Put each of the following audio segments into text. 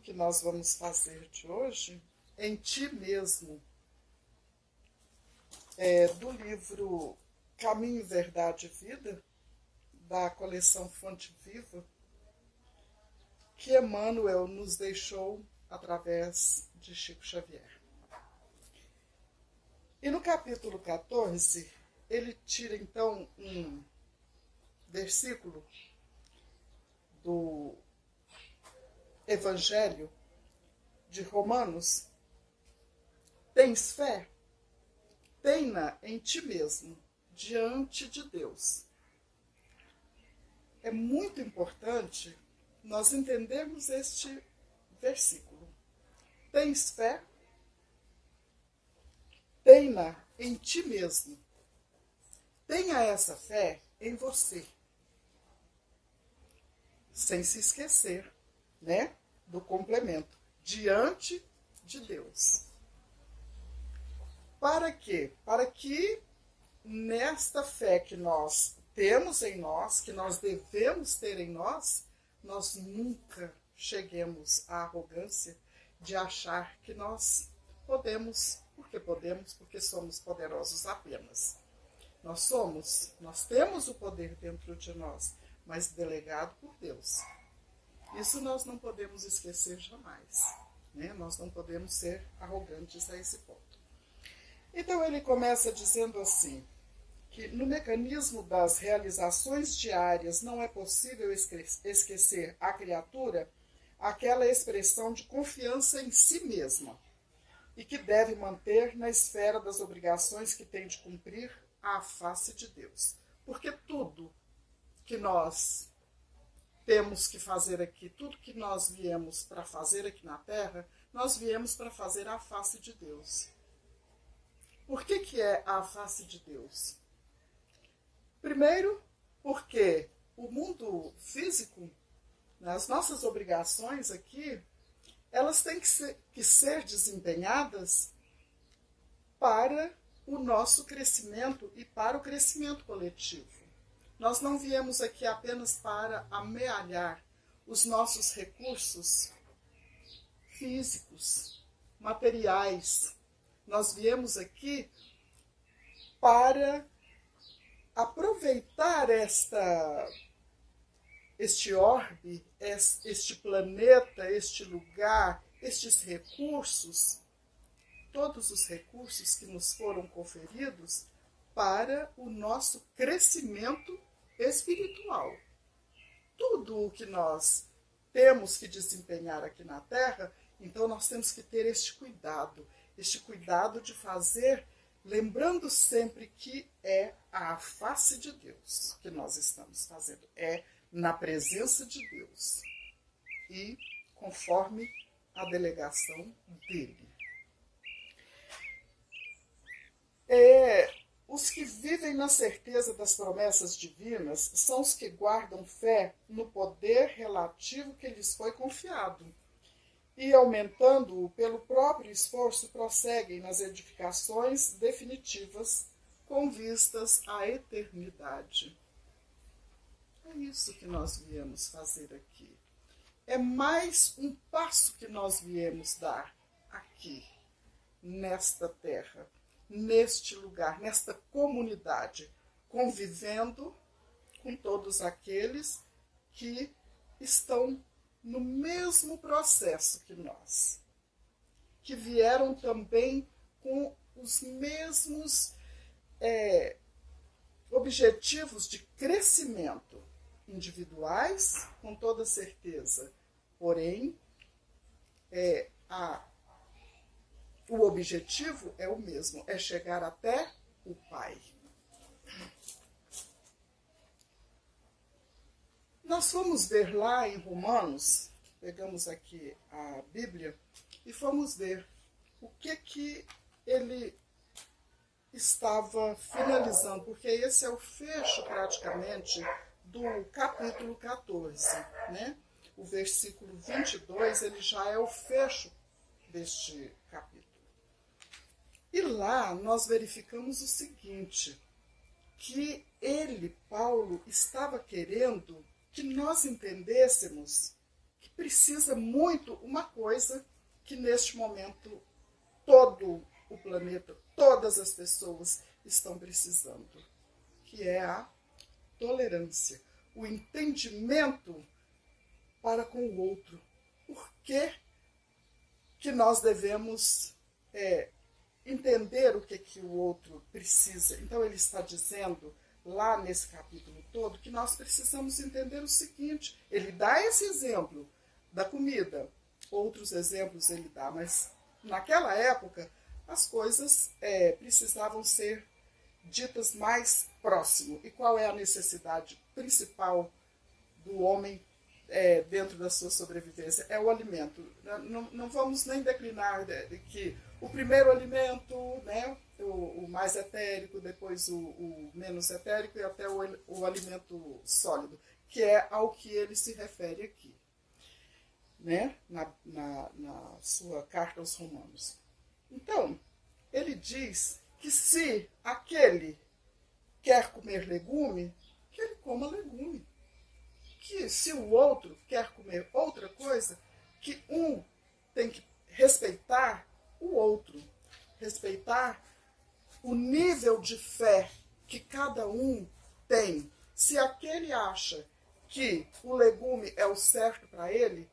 que nós vamos fazer de hoje, Em Ti Mesmo, do livro Caminho, Verdade e Vida, da coleção Fonte Viva, que Emmanuel nos deixou através de Chico Xavier. E no capítulo 14, ele tira então um versículo do Evangelho de Romanos: tens fé? Tem-na em ti mesmo, diante de Deus. É muito importante nós entendermos este versículo. Tens fé? Tem-na em ti mesmo. Tenha essa fé em você. Sem se esquecer, né, do complemento. Diante de Deus. Para quê? Para que nesta fé que nós temos em nós, que nós devemos ter em nós, nós nunca cheguemos à arrogância de achar que nós podemos, porque somos poderosos apenas. Nós temos o poder dentro de nós, mas delegado por Deus. Isso nós não podemos esquecer jamais, né? Nós não podemos ser arrogantes a esse ponto. Então ele começa dizendo assim, que no mecanismo das realizações diárias não é possível esquecer a criatura aquela expressão de confiança em si mesma e que deve manter na esfera das obrigações que tem de cumprir à face de Deus. Porque tudo que nós temos que fazer aqui, tudo que nós viemos para fazer aqui na Terra, nós viemos para fazer à face de Deus. Por que é a face de Deus? Primeiro, porque o mundo físico, as nossas obrigações aqui, elas têm que ser desempenhadas para o nosso crescimento e para o crescimento coletivo. Nós não viemos aqui apenas para amealhar os nossos recursos físicos, materiais. Nós viemos aqui para aproveitar este orbe, este planeta, este lugar, estes recursos, todos os recursos que nos foram conferidos para o nosso crescimento espiritual. Tudo o que nós temos que desempenhar aqui na Terra, então nós temos que ter este cuidado de fazer, lembrando sempre que é a face de Deus que nós estamos fazendo, é na presença de Deus e conforme a delegação dele. Os que vivem na certeza das promessas divinas são os que guardam fé no poder relativo que lhes foi confiado e, aumentando-o pelo próprio esforço, prosseguem nas edificações definitivas com vistas à eternidade. É isso que nós viemos fazer aqui. É mais um passo que nós viemos dar aqui, nesta terra, neste lugar, nesta comunidade, convivendo com todos aqueles que estão no mesmo processo que nós, que vieram também com os mesmos objetivos de crescimento individuais, com toda certeza. Porém, o objetivo é o mesmo, é chegar até o Pai. Nós fomos ver lá em Romanos, pegamos aqui a Bíblia, e fomos ver o que ele estava finalizando, porque esse é o fecho praticamente do capítulo 14, né? O versículo 22, ele já é o fecho deste capítulo. E lá nós verificamos o seguinte, que ele, Paulo, estava querendo que nós entendêssemos que precisa muito uma coisa que neste momento todo o planeta, todas as pessoas estão precisando, que é a tolerância, o entendimento para com o outro. Por que nós devemos entender o que o outro precisa? Então ele está dizendo lá nesse capítulo todo que nós precisamos entender o seguinte: ele dá esse exemplo da comida, outros exemplos ele dá, mas naquela época as coisas precisavam ser ditas mais próximo. E qual é a necessidade principal do homem dentro da sua sobrevivência? É o alimento. Não vamos nem declinar que o primeiro alimento, né, o mais etérico, depois o menos etérico e até o alimento sólido, que é ao que ele se refere aqui, né, na sua carta aos Romanos. Então, ele diz que se aquele quer comer legume, que ele coma legume. Que se o outro quer comer outra coisa, que um tem que respeitar o outro, respeitar o nível de fé que cada um tem. Se aquele acha que o legume é o certo para ele,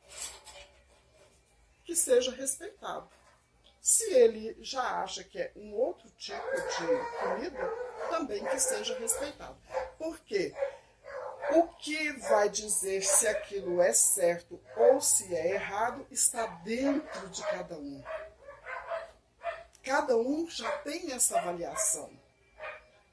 que seja respeitado. Se ele já acha que é um outro tipo de comida, também que seja respeitado. Por quê? O que vai dizer se aquilo é certo ou se é errado está dentro de cada um. Cada um já tem essa avaliação.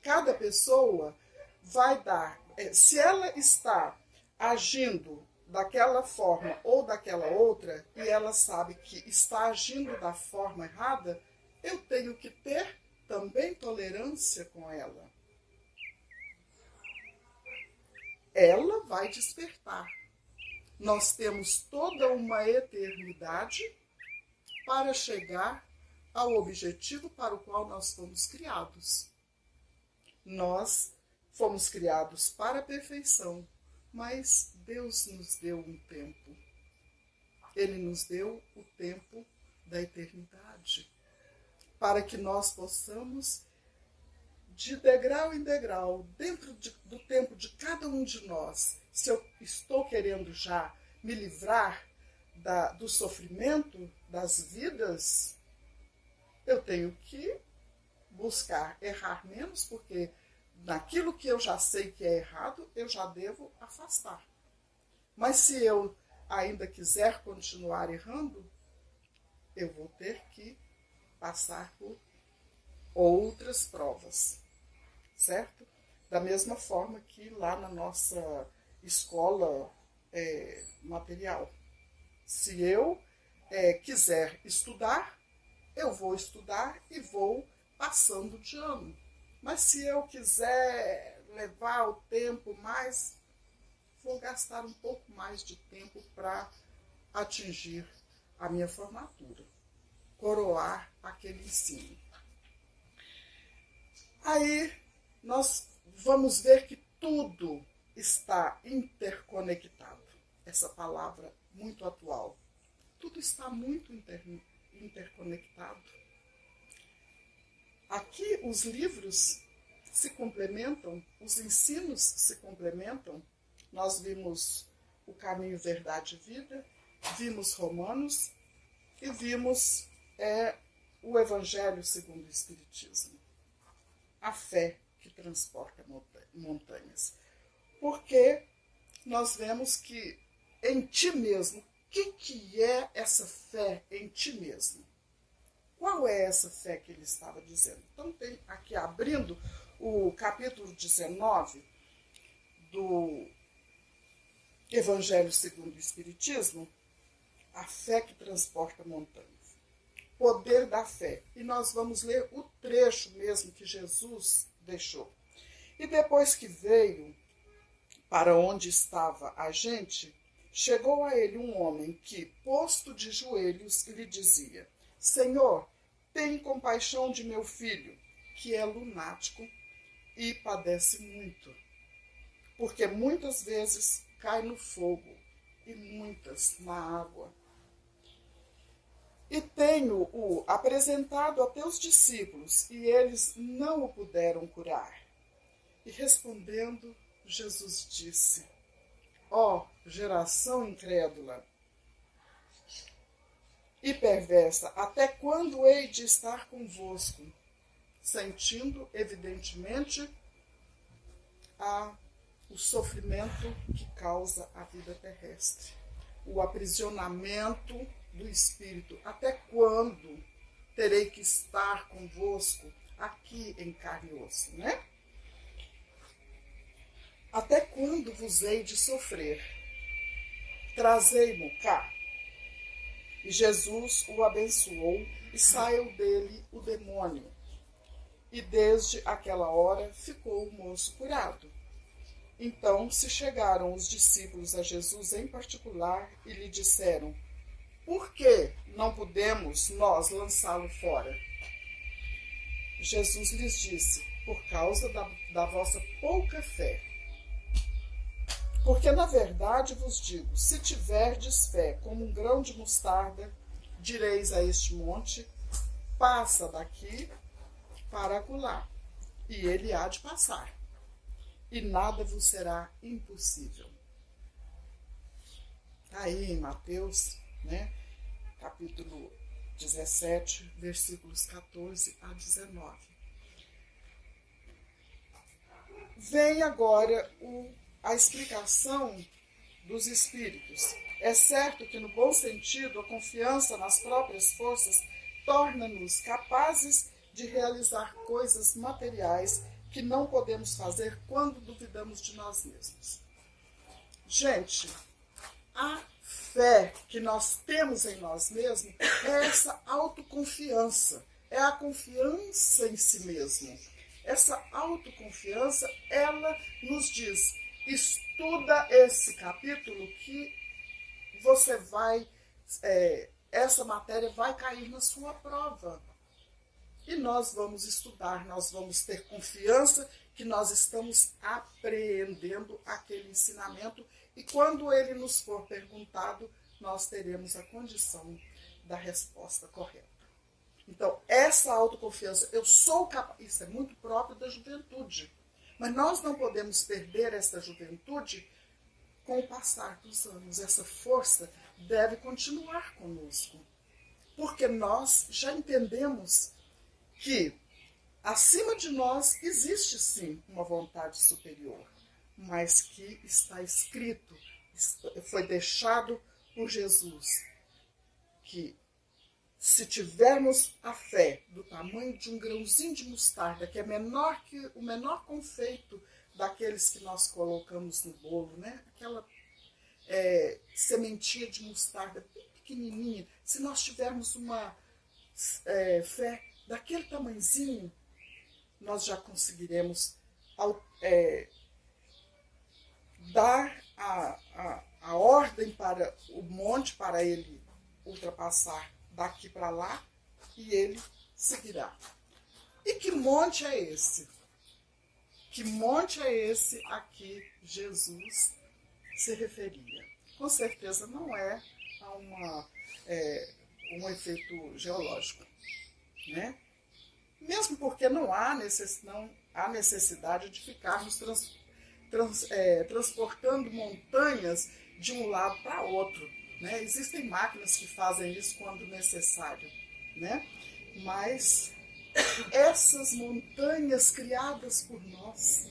Cada pessoa vai dar, se ela está agindo daquela forma ou daquela outra, e ela sabe que está agindo da forma errada, eu tenho que ter também tolerância com ela. Ela vai despertar. Nós temos toda uma eternidade para chegar ao objetivo para o qual nós fomos criados. Nós fomos criados para a perfeição, mas Deus nos deu um tempo. Ele nos deu o tempo da eternidade, para que nós possamos, de degrau em degrau, dentro do tempo de cada um de nós, se eu estou querendo já me livrar do sofrimento das vidas, eu tenho que buscar errar menos, porque naquilo que eu já sei que é errado, eu já devo afastar. Mas se eu ainda quiser continuar errando, eu vou ter que passar por outras provas, certo? Da mesma forma que lá na nossa escola material. Se eu quiser estudar, eu vou estudar e vou passando de ano. Mas se eu quiser levar o tempo mais, vou gastar um pouco mais de tempo para atingir a minha formatura, coroar aquele ensino. Aí nós vamos ver que tudo está interconectado. Essa palavra muito atual. Tudo está muito interconectado. Aqui os livros se complementam, os ensinos se complementam. Nós vimos o Caminho, Verdade e Vida, vimos Romanos e vimos o Evangelho segundo o Espiritismo. A fé que transporta montanhas. Porque nós vemos que em ti mesmo, o que é essa fé em ti mesmo? Qual é essa fé que ele estava dizendo? Então tem aqui, abrindo o capítulo 19 do Evangelho segundo o Espiritismo, a fé que transporta montanhas. Poder da fé. E nós vamos ler o trecho mesmo que Jesus deixou. E depois que veio para onde estava a gente, chegou a ele um homem que, posto de joelhos, lhe dizia: Senhor, tem compaixão de meu filho, que é lunático e padece muito, porque muitas vezes cai no fogo e muitas na água. E tenho-o apresentado a teus discípulos, e eles não o puderam curar. E respondendo, Jesus disse: ó geração incrédula e perversa, até quando hei de estar convosco? Sentindo, evidentemente, o sofrimento que causa a vida terrestre, o aprisionamento do espírito. Até quando terei que estar convosco aqui em carne e osso, né? Até quando vos hei de sofrer? Trazei-mo cá. E Jesus o abençoou e saiu dele o demônio. E desde aquela hora ficou o moço curado. Então se chegaram os discípulos a Jesus em particular e lhe disseram: por que não podemos nós lançá-lo fora? Jesus lhes disse: por causa da vossa pouca fé. Porque na verdade vos digo, se tiverdes fé como um grão de mostarda, direis a este monte: passa daqui para acolá, e ele há de passar, e nada vos será impossível. Aí em Mateus, né, capítulo 17, versículos 14 a 19. Vem agora a explicação dos espíritos. É certo que, no bom sentido, a confiança nas próprias forças torna-nos capazes de realizar coisas materiais que não podemos fazer quando duvidamos de nós mesmos. Gente, a fé que nós temos em nós mesmos é essa autoconfiança, é a confiança em si mesmo. Essa autoconfiança, ela nos diz: estuda esse capítulo que você vai, essa matéria vai cair na sua prova. E nós vamos estudar, nós vamos ter confiança que nós estamos apreendendo aquele ensinamento, e quando ele nos for perguntado, nós teremos a condição da resposta correta. Então, essa autoconfiança, eu sou capaz, isso é muito próprio da juventude, mas nós não podemos perder essa juventude com o passar dos anos. Essa força deve continuar conosco, porque nós já entendemos que acima de nós existe sim uma vontade superior, mas que está escrito, foi deixado por Jesus, que se tivermos a fé do tamanho de um grãozinho de mostarda, que é menor que o menor confeito daqueles que nós colocamos no bolo, né? Aquela sementinha de mostarda bem pequenininha, se nós tivermos uma fé daquele tamanhozinho, nós já conseguiremos dar a ordem para o monte, para ele ultrapassar daqui para lá, e ele seguirá. E que monte é esse? Que monte é esse a que Jesus se referia? Com certeza não é a um efeito geológico, né? Mesmo porque não há necessidade de ficarmos transportando montanhas de um lado para outro, né? Existem máquinas que fazem isso quando necessário, né? Mas essas montanhas criadas por nós,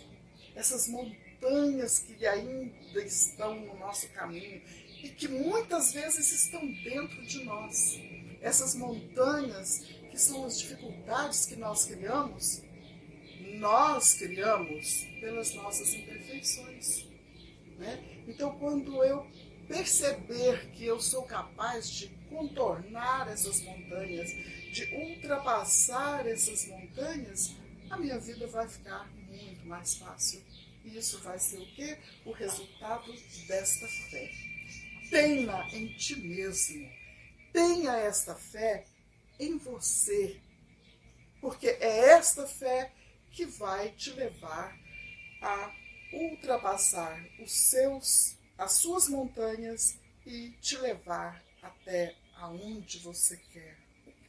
essas montanhas que ainda estão no nosso caminho e que muitas vezes estão dentro de nós, essas montanhas que são as dificuldades que nós criamos pelas nossas imperfeições, né? Então, quando eu perceber que eu sou capaz de contornar essas montanhas, de ultrapassar essas montanhas, a minha vida vai ficar muito mais fácil. E isso vai ser o quê? O resultado desta fé. Tenha em ti mesmo. Tenha esta fé em você. Porque é esta fé que vai te levar a ultrapassar as suas montanhas e te levar até aonde você quer.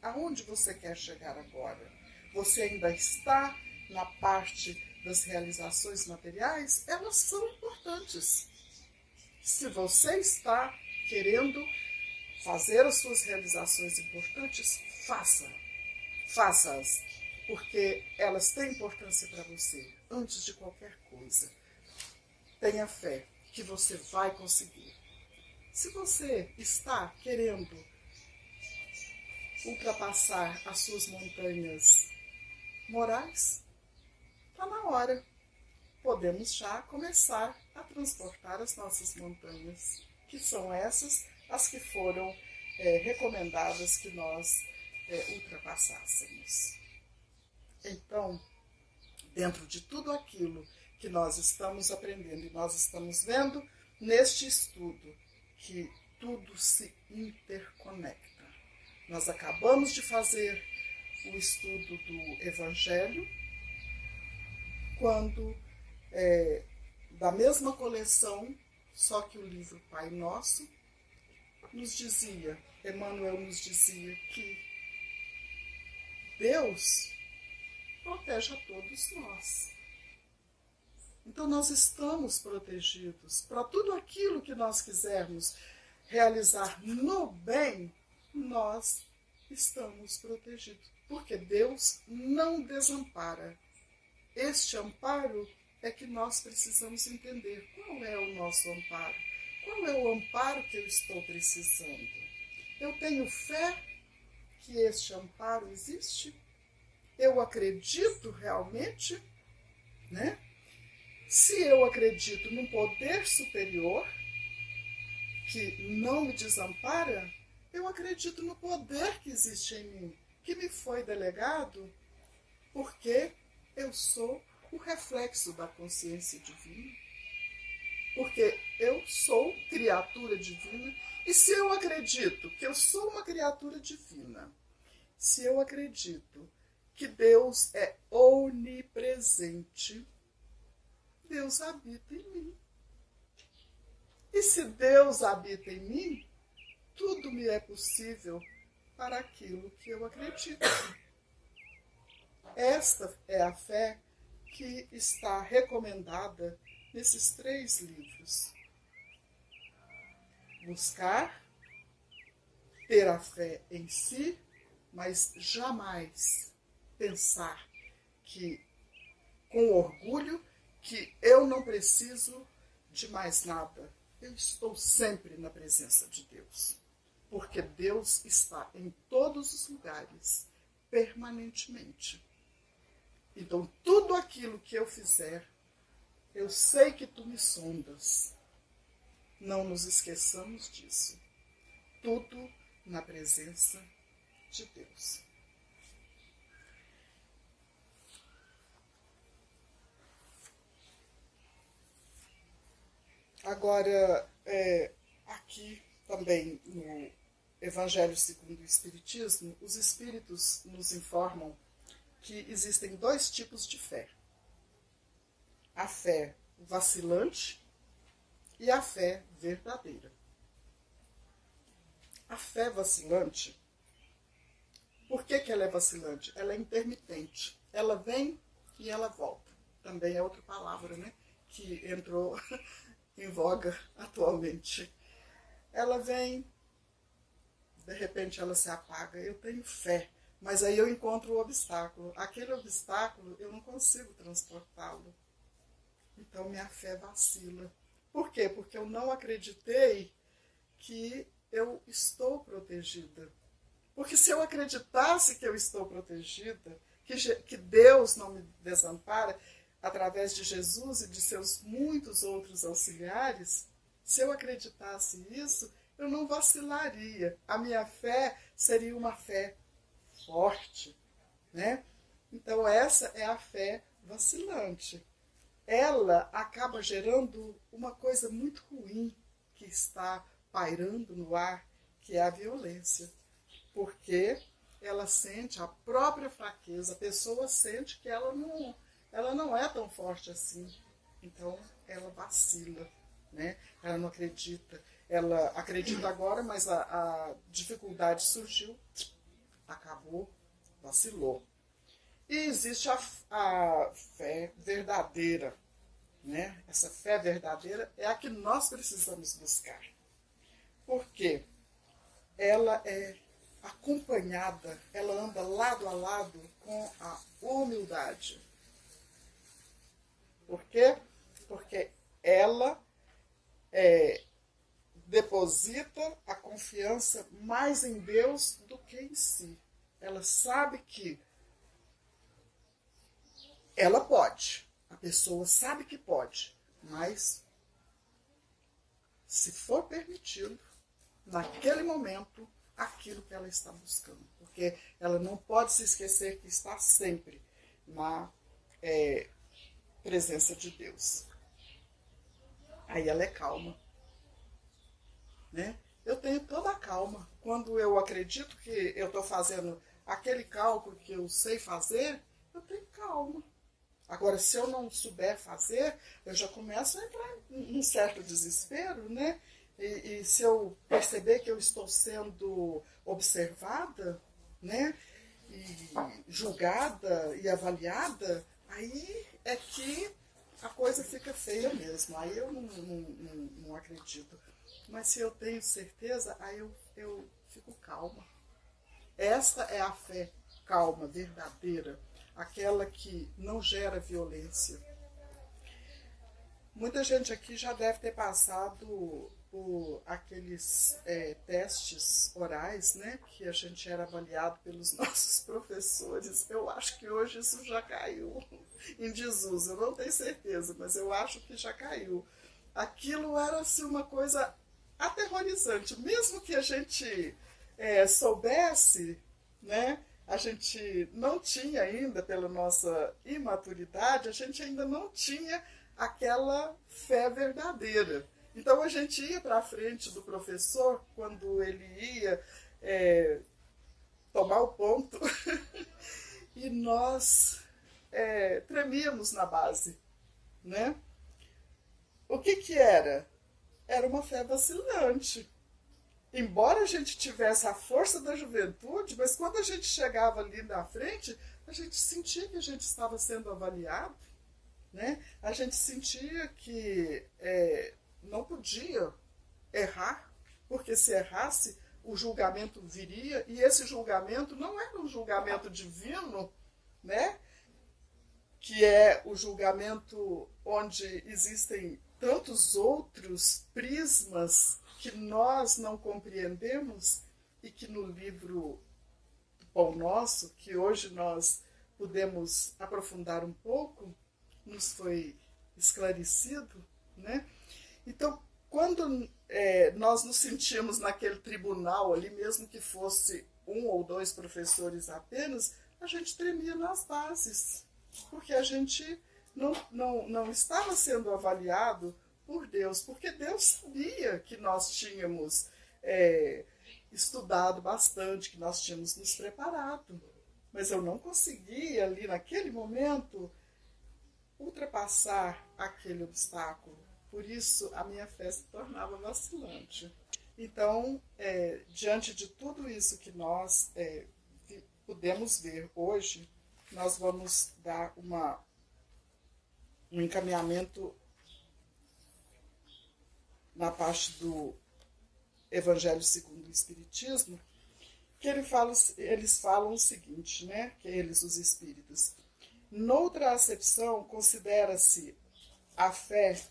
Aonde você quer chegar agora? Você ainda está na parte das realizações materiais? Elas são importantes. Se você está querendo fazer as suas realizações importantes, faça-as, porque elas têm importância para você, antes de qualquer coisa. Tenha fé que você vai conseguir. Se você está querendo ultrapassar as suas montanhas morais, está na hora. Podemos já começar a transportar as nossas montanhas, que são essas as que foram recomendadas que nós ultrapassássemos. Então, dentro de tudo aquilo que nós estamos aprendendo e nós estamos vendo neste estudo, que tudo se interconecta. Nós acabamos de fazer o estudo do Evangelho, quando da mesma coleção, só que o livro Pai Nosso nos dizia, Emmanuel nos dizia que Deus protege a todos nós. Então nós estamos protegidos para tudo aquilo que nós quisermos realizar no bem, nós estamos protegidos, porque Deus não desampara. Este amparo é que nós precisamos entender. Qual é o nosso amparo? Qual é o amparo que eu estou precisando? Eu tenho fé que este amparo existe? Eu acredito realmente, né? Se eu acredito num poder superior que não me desampara, eu acredito no poder que existe em mim, que me foi delegado, porque eu sou o reflexo da consciência divina. Porque eu sou criatura divina. E se eu acredito que eu sou uma criatura divina, se eu acredito que Deus é onipresente, Deus habita em mim. E se Deus habita em mim, tudo me é possível para aquilo que eu acredito. Esta é a fé que está recomendada nesses 3 livros. Buscar, ter a fé em si, mas jamais pensar que, com orgulho, que eu não preciso de mais nada. Eu estou sempre na presença de Deus, porque Deus está em todos os lugares, permanentemente. Então, tudo aquilo que eu fizer, eu sei que tu me sondas. Não nos esqueçamos disso. Tudo na presença de Deus. Agora, aqui também no Evangelho segundo o Espiritismo, os Espíritos nos informam que existem 2 tipos de fé. A fé vacilante e a fé verdadeira. A fé vacilante, por que ela é vacilante? Ela é intermitente. Ela vem e ela volta. Também é outra palavra, né, que entrou em voga atualmente. Ela vem, de repente ela se apaga. Eu tenho fé, mas aí eu encontro o obstáculo. Aquele obstáculo eu não consigo transportá-lo. Então minha fé vacila. Por quê? Porque eu não acreditei que eu estou protegida. Porque se eu acreditasse que eu estou protegida, que Deus não me desampara, através de Jesus e de seus muitos outros auxiliares, se eu acreditasse isso, eu não vacilaria. A minha fé seria uma fé forte, né? Então essa é a fé vacilante. Ela acaba gerando uma coisa muito ruim que está pairando no ar, que é a violência. Porque ela sente a própria fraqueza, a pessoa sente que ela não é tão forte assim. Então ela vacila. né? Ela não acredita. Ela acredita agora, mas a dificuldade surgiu, acabou, vacilou. E existe a fé verdadeira, né? Essa fé verdadeira é a que nós precisamos buscar. Por quê? Ela é acompanhada, ela anda lado a lado com a humildade. Por quê? Porque ela deposita a confiança mais em Deus do que em si. Ela sabe que ela pode, a pessoa sabe que pode, mas se for permitido, naquele momento, aquilo que ela está buscando. Porque ela não pode se esquecer que está sempre na presença de Deus. Aí ela é calma, né? Eu tenho toda a calma. Quando eu acredito que eu estou fazendo aquele cálculo que eu sei fazer, eu tenho calma. Agora, se eu não souber fazer, eu já começo a entrar em um certo desespero, né? E se eu perceber que eu estou sendo observada, né? E julgada e avaliada, aí é que a coisa fica feia mesmo. Aí eu não acredito. Mas se eu tenho certeza, aí eu fico calma. Esta é a fé calma, verdadeira, aquela que não gera violência. Muita gente aqui já deve ter passado por aqueles testes orais, né, que a gente era avaliado pelos nossos professores. Eu acho que hoje isso já caiu em desuso, eu não tenho certeza, mas eu acho que já caiu. Aquilo era assim, uma coisa aterrorizante, mesmo que a gente soubesse, né, a gente não tinha ainda, pela nossa imaturidade, a gente ainda não tinha aquela fé verdadeira. Então a gente ia para a frente do professor quando ele ia tomar o ponto e nós tremíamos na base, né? O que era? Era uma fé vacilante. Embora a gente tivesse a força da juventude, mas quando a gente chegava ali na frente, a gente sentia que a gente estava sendo avaliado, né? A gente sentia que não podia errar, porque se errasse, o julgamento viria, e esse julgamento não era um julgamento divino, né? Que é o julgamento onde existem tantos outros prismas que nós não compreendemos e que no livro Pão Nosso, que hoje nós podemos aprofundar um pouco, nos foi esclarecido, né? Então, quando nós nos sentimos naquele tribunal ali, mesmo que fosse um ou dois professores apenas, a gente tremia nas bases, porque a gente não estava sendo avaliado por Deus, porque Deus sabia que nós tínhamos estudado bastante, que nós tínhamos nos preparado. Mas eu não conseguia ali naquele momento ultrapassar aquele obstáculo. Por isso a minha fé se tornava vacilante. Então, diante de tudo isso que nós podemos ver hoje, nós vamos dar um encaminhamento na parte do Evangelho segundo o Espiritismo, que eles falam o seguinte, né, que eles, os espíritos. Noutra acepção, considera-se a fé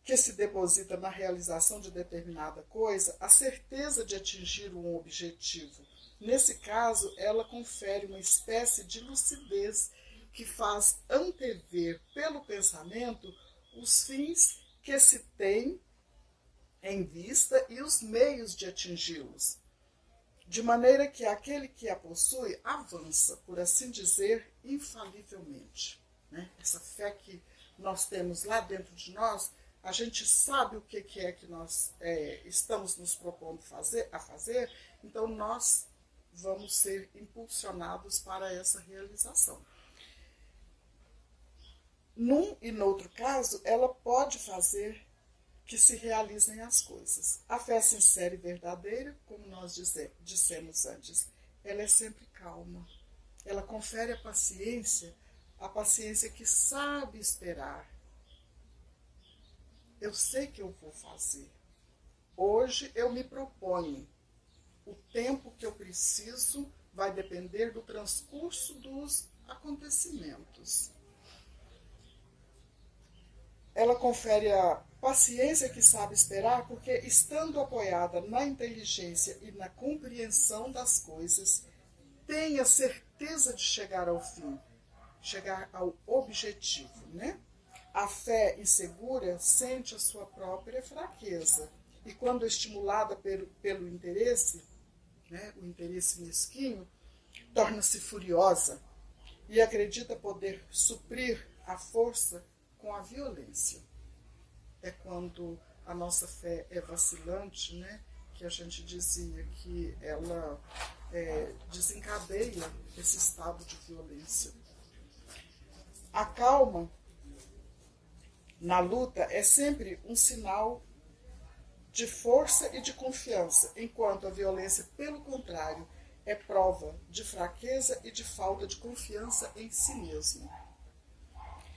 que se deposita na realização de determinada coisa a certeza de atingir um objetivo. Nesse caso, ela confere uma espécie de lucidez que faz antever pelo pensamento os fins que se tem em vista e os meios de atingi-los, de maneira que aquele que a possui avança, por assim dizer, infalivelmente. Né? Essa fé que nós temos lá dentro de nós, a gente sabe o que é que nós estamos nos propondo a fazer, então nós vamos ser impulsionados para essa realização. Num e noutro caso, ela pode fazer que se realizem as coisas. A fé sincera e verdadeira, como nós dissemos antes, ela é sempre calma. Ela confere a paciência que sabe esperar. Eu sei que eu vou fazer. Hoje eu me proponho. O tempo que eu preciso vai depender do transcurso dos acontecimentos. Ela confere a paciência que sabe esperar, porque estando apoiada na inteligência e na compreensão das coisas, tem a certeza de chegar ao fim, chegar ao objetivo, né? A fé insegura sente a sua própria fraqueza e quando estimulada pelo interesse, né, o interesse mesquinho, torna-se furiosa e acredita poder suprir a força com a violência. É quando a nossa fé é vacilante, né, que a gente dizia que ela desencadeia esse estado de violência. A calma na luta é sempre um sinal de força e de confiança, enquanto a violência, pelo contrário, é prova de fraqueza e de falta de confiança em si mesmo.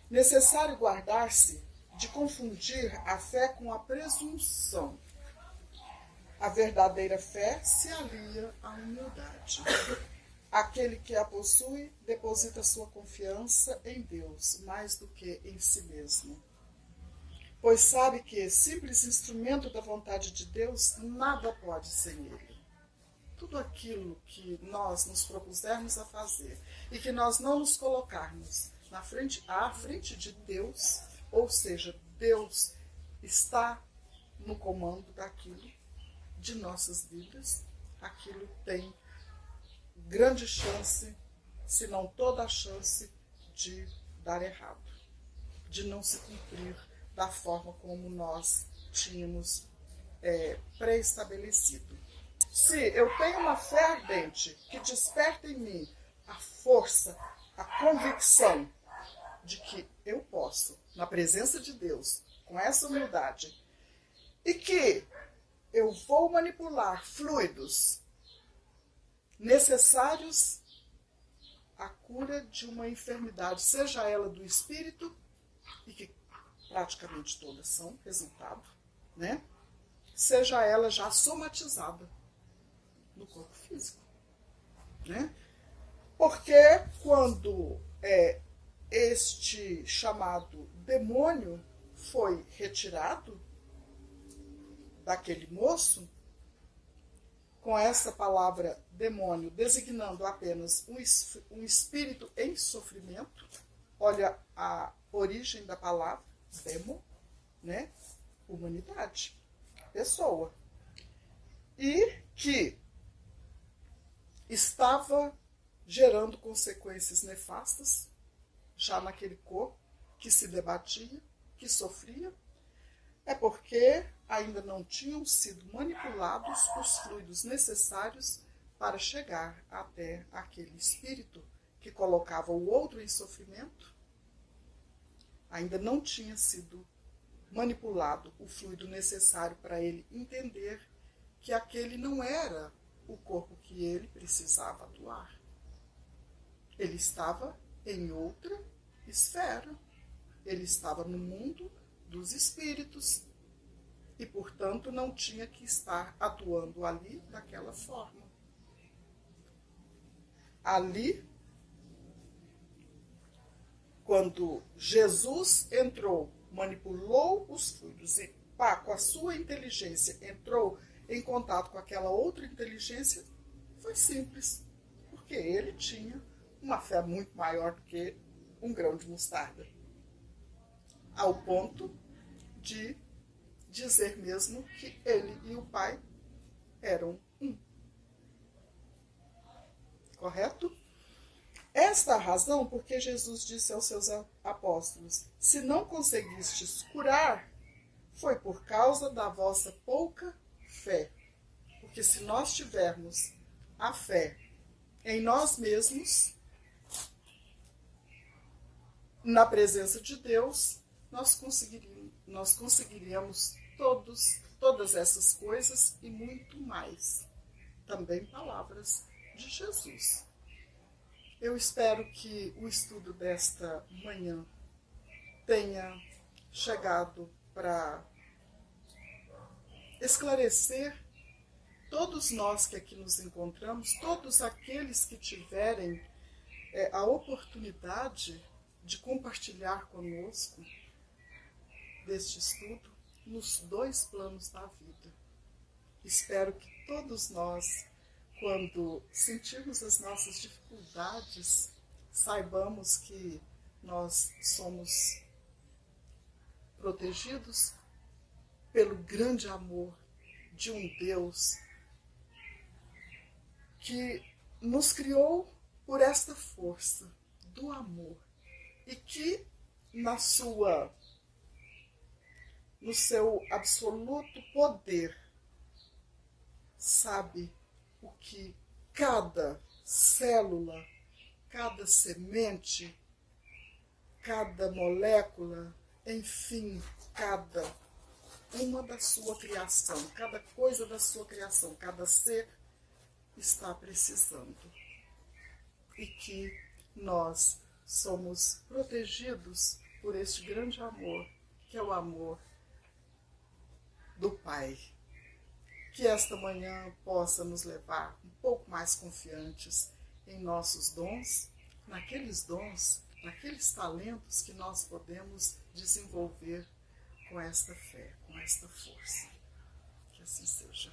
Necessário guardar-se de confundir a fé com a presunção. A verdadeira fé se alia à humildade. Aquele que a possui deposita sua confiança em Deus mais do que em si mesmo. Pois sabe que, simples instrumento da vontade de Deus, nada pode sem ele. Tudo aquilo que nós nos propusermos a fazer e que nós não nos colocarmos à frente de Deus, ou seja, Deus está no comando daquilo, de nossas vidas, aquilo tem grande chance, se não toda a chance, de dar errado, de não se cumprir da forma como nós tínhamos pré-estabelecido. Se eu tenho uma fé ardente que desperta em mim a força, a convicção de que eu posso, na presença de Deus, com essa humildade, e que eu vou manipular fluidos necessários à cura de uma enfermidade, seja ela do espírito, e que praticamente todas são resultado, né? Seja ela já somatizada no corpo físico, né? Porque quando este chamado demônio foi retirado daquele moço, com essa palavra demônio designando apenas um espírito em sofrimento, olha a origem da palavra, demo, né? Humanidade, pessoa. E que estava gerando consequências nefastas, já naquele corpo que se debatia, que sofria, é porque ainda não tinham sido manipulados os fluidos necessários para chegar até aquele espírito que colocava o outro em sofrimento. Ainda não tinha sido manipulado o fluido necessário para ele entender que aquele não era o corpo que ele precisava atuar. Ele estava em outra esfera. Ele estava no mundo dos espíritos e, portanto, não tinha que estar atuando ali daquela forma. Ali, quando Jesus entrou, manipulou os fluidos e, com a sua inteligência, entrou em contato com aquela outra inteligência, foi simples, porque ele tinha uma fé muito maior do que um grão de mostarda, ao ponto de dizer mesmo que ele e o Pai eram um. Correto? Esta é a razão porque Jesus disse aos seus apóstolos: se não conseguistes curar, foi por causa da vossa pouca fé. Porque se nós tivermos a fé em nós mesmos, na presença de Deus, nós conseguiríamos todas essas coisas e muito mais. Também palavras de Jesus. Eu espero que o estudo desta manhã tenha chegado para esclarecer todos nós que aqui nos encontramos, todos aqueles que tiverem a oportunidade de compartilhar conosco deste estudo nos dois planos da vida. Espero que todos nós, quando sentirmos as nossas dificuldades, saibamos que nós somos protegidos pelo grande amor de um Deus que nos criou por esta força do amor e que no seu absoluto poder sabe o que cada célula, cada semente, cada molécula, enfim, cada uma da sua criação, cada coisa da sua criação, cada ser está precisando. E que nós somos protegidos por este grande amor, que é o amor do Pai. Que esta manhã possa nos levar um pouco mais confiantes em nossos dons, naqueles talentos que nós podemos desenvolver com esta fé, com esta força. Que assim seja.